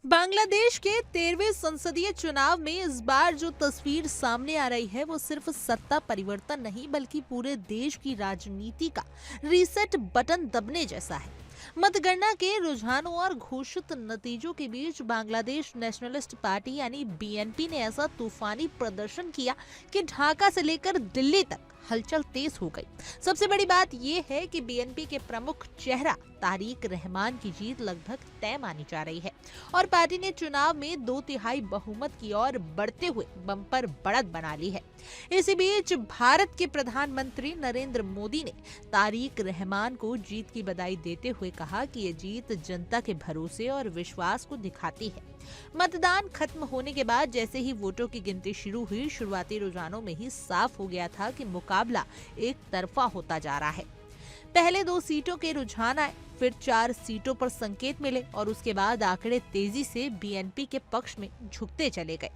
बांग्लादेश के 13वें संसदीय चुनाव में इस बार जो तस्वीर सामने आ रही है वो सिर्फ सत्ता परिवर्तन नहीं बल्कि पूरे देश की राजनीति का रीसेट बटन दबने जैसा है। मतगणना के रुझानों और घोषित नतीजों के बीच बांग्लादेश नेशनलिस्ट पार्टी यानी बीएनपी ने ऐसा तूफानी प्रदर्शन किया कि ढाका से लेकर दिल्ली तक हलचल तेज हो गई। सबसे बड़ी बात यह है कि बीएनपी के प्रमुख चेहरा तारिक रहमान की जीत लगभग तय मानी जा रही है और पार्टी ने चुनाव में 2/3 बहुमत की ओर बढ़ते हुए बम्पर बढ़त बना ली है। इसी बीच भारत के प्रधानमंत्री नरेंद्र मोदी ने तारिक रहमान को जीत की बधाई देते हुए कहा कि ये जीत जनता के भरोसे और विश्वास को दिखाती है। मतदान खत्म होने के बाद जैसे ही वोटों की गिनती शुरू हुई, शुरुआती रुझानों में ही साफ हो गया था कि मुकाबला एक तरफा होता जा रहा है। पहले 2 सीटों के रुझान आए, फिर 4 सीटों पर संकेत मिले और उसके बाद आंकड़े तेजी से बीएनपी के पक्ष में झुकते चले गए।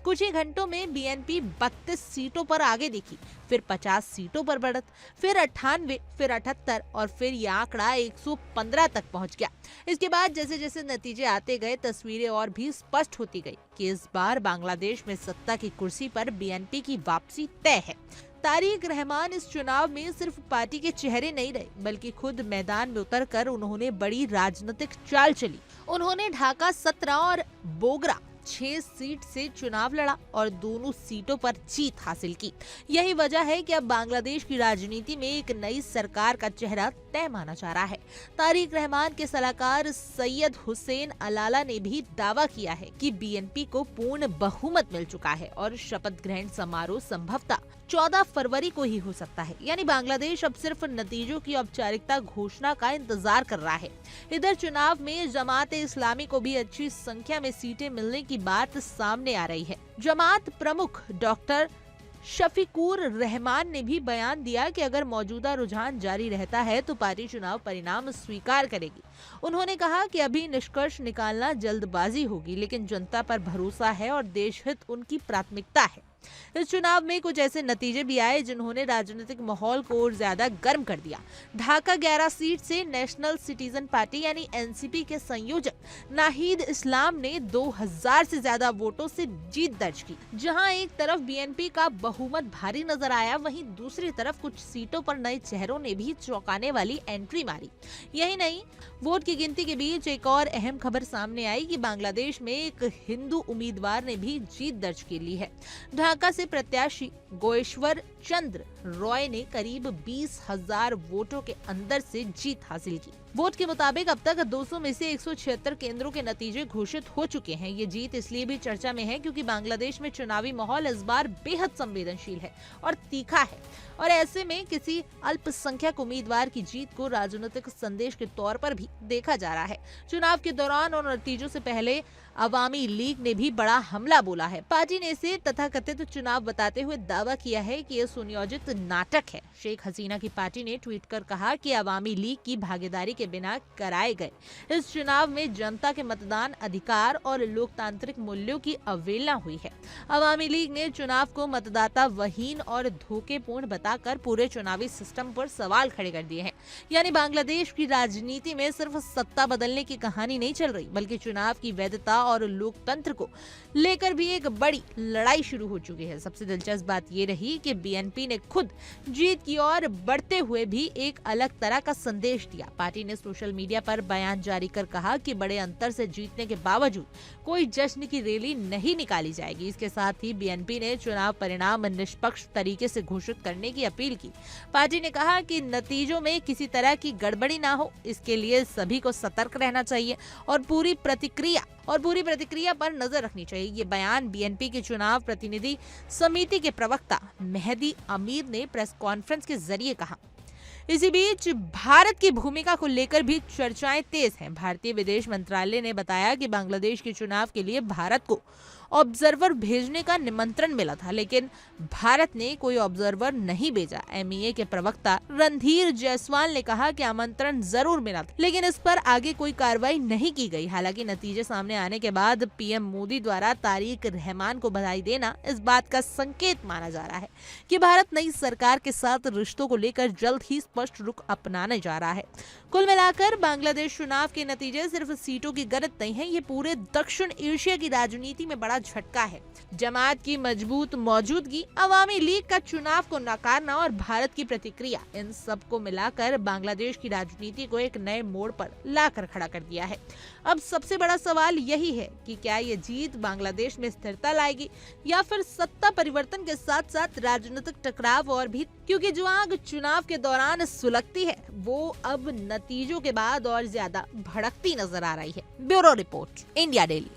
कुछ ही घंटों में बीएनपी 32 सीटों पर आगे दिखी, फिर 50 सीटों पर बढ़त, फिर 98, फिर 78 और फिर यह आंकड़ा 115 तक पहुंच गया। इसके बाद जैसे जैसे नतीजे आते गए, तस्वीरें और भी स्पष्ट होती गई कि इस बार बांग्लादेश में सत्ता की कुर्सी पर बीएनपी की वापसी तय है। तारिक रहमान इस चुनाव में सिर्फ पार्टी के चेहरे नहीं रहे बल्कि खुद मैदान में उतरकर उन्होंने बड़ी राजनीतिक चाल चली। उन्होंने ढाका 17 और बोगरा 6 सीट से चुनाव लड़ा और दोनों सीटों पर जीत हासिल की। यही वजह है कि अब बांग्लादेश की राजनीति में एक नई सरकार का चेहरा तय माना जा रहा है। तारिक रहमान के सलाहकार सैयद हुसैन अलाला ने भी दावा किया है कि बीएनपी को पूर्ण बहुमत मिल चुका है और शपथ ग्रहण समारोह संभवतः 14 फरवरी को ही हो सकता है। यानी बांग्लादेश अब सिर्फ नतीजों की औपचारिकता घोषणा का इंतजार कर रहा है। इधर चुनाव में जमात इस्लामी को भी अच्छी संख्या में सीटें मिलने की बात सामने आ रही है। जमात प्रमुख डॉक्टर शफीकुर रहमान ने भी बयान दिया कि अगर मौजूदा रुझान जारी रहता है तो पार्टी चुनाव परिणाम स्वीकार करेगी। उन्होंने कहा कि अभी निष्कर्ष निकालना जल्दबाजी होगी, लेकिन जनता पर भरोसा है और देश हित उनकी प्राथमिकता है। इस चुनाव में कुछ ऐसे नतीजे भी आए जिन्होंने राजनीतिक माहौल को और ज्यादा गर्म कर दिया। ढाका 11 सीट से नेशनल सिटीजन पार्टी यानी एनसीपी के संयोजक नाहिद इस्लाम ने 2000 से ज्यादा वोटों से जीत दर्ज की। जहां एक तरफ बीएनपी का बहुमत भारी नजर आया, वहीं दूसरी तरफ कुछ सीटों पर नए चेहरों ने भी चौंकाने वाली एंट्री मारी। यही नहीं, वोट की गिनती के बीच एक और अहम खबर सामने आई कि बांग्लादेश में एक हिंदू उम्मीदवार ने भी जीत दर्ज की ली है। ढाका से प्रत्याशी गोएश्वर चंद्र रॉय ने करीब 20,000 वोटों के अंदर से जीत हासिल की। वोट के मुताबिक अब तक 200 में से 176 केंद्रों के नतीजे घोषित हो चुके हैं। ये जीत इसलिए भी चर्चा में है क्योंकि बांग्लादेश में चुनावी माहौल इस बार बेहद संवेदनशील है और तीखा है और ऐसे में किसी अल्पसंख्यक उम्मीदवार की जीत को राजनीतिक संदेश के तौर पर भी देखा जा रहा है। चुनाव के दौरान और नतीजों से पहले अवामी लीग ने भी बड़ा हमला बोला है। पार्टी ने इसे तथाकथित चुनाव बताते हुए दावा किया है कि यह सुनियोजित नाटक है। शेख हसीना की पार्टी ने ट्वीट कर कहा कि अवामी लीग की भागीदारी के बिना कराए गए इस चुनाव में जनता के मतदान अधिकार और लोकतांत्रिक मूल्यों की अवहेलना हुई है। अवामी लीग ने चुनाव को मतदाता वहीन और धोखेपूर्ण बताकर पूरे चुनावी सिस्टम पर सवाल खड़े कर दिए हैं। यानी बांग्लादेश की राजनीति में सिर्फ सत्ता बदलने की कहानी नहीं चल रही बल्कि चुनाव की वैधता और लोकतंत्र को लेकर भी एक बड़ी लड़ाई शुरू हो चुकी है। सबसे दिलचस्प बात ये रही कि बीएनपी ने खुद जीत की ओर बढ़ते हुए भी एक अलग तरह का संदेश दिया। पार्टी ने सोशल मीडिया पर बयान जारी कर कहा कि बड़े अंतर से जीतने के बावजूद कोई जश्न की रैली नहीं निकाली जाएगी। इसके साथ ही बीएनपी ने चुनाव परिणाम निष्पक्ष तरीके से घोषित करने की अपील की। पार्टी ने कहा कि नतीजों में किसी तरह की गड़बड़ी ना हो, इसके लिए सभी को सतर्क रहना चाहिए और पूरी प्रतिक्रिया पर नजर रखनी चाहिए। ये बयान बीएनपी के चुनाव प्रतिनिधि समिति के प्रवक्ता मेहदी अमीर ने प्रेस कॉन्फ्रेंस के जरिए कहा। इसी बीच भारत की भूमिका को लेकर भी चर्चाएं तेज हैं। भारतीय विदेश मंत्रालय ने बताया कि बांग्लादेश के चुनाव के लिए भारत को ऑब्जर्वर भेजने का निमंत्रण मिला था, लेकिन भारत ने कोई ऑब्जर्वर नहीं भेजा। MEA के प्रवक्ता रणधीर जायसवाल ने कहा कि आमंत्रण जरूर मिला था, लेकिन इस पर आगे कोई कार्रवाई नहीं की गई। हालांकि नतीजे सामने आने के बाद PM मोदी द्वारा तारिक रहमान को बधाई देना इस बात का संकेत माना जा रहा है कि भारत नई सरकार के साथ रिश्तों को लेकर जल्द ही स्पष्ट रुख अपनाने जा रहा है। कुल मिलाकर बांग्लादेश चुनाव के नतीजे सिर्फ सीटों की गणित नहीं है, ये पूरे दक्षिण एशिया की राजनीति में बड़ा झटका है। जमात की मजबूत मौजूदगी, अवामी लीग का चुनाव को नकारना और भारत की प्रतिक्रिया, इन सब को मिलाकर बांग्लादेश की राजनीति को एक नए मोड़ पर लाकर खड़ा कर दिया है। अब सबसे बड़ा सवाल यही है कि क्या ये जीत बांग्लादेश में स्थिरता लाएगी या फिर सत्ता परिवर्तन के साथ साथ राजनीतिक टकराव और भी, क्योंकि जो आग चुनाव के दौरान सुलगती है वो अब नतीजों के बाद और ज्यादा भड़कती नजर आ रही है। Bureau report, India daily.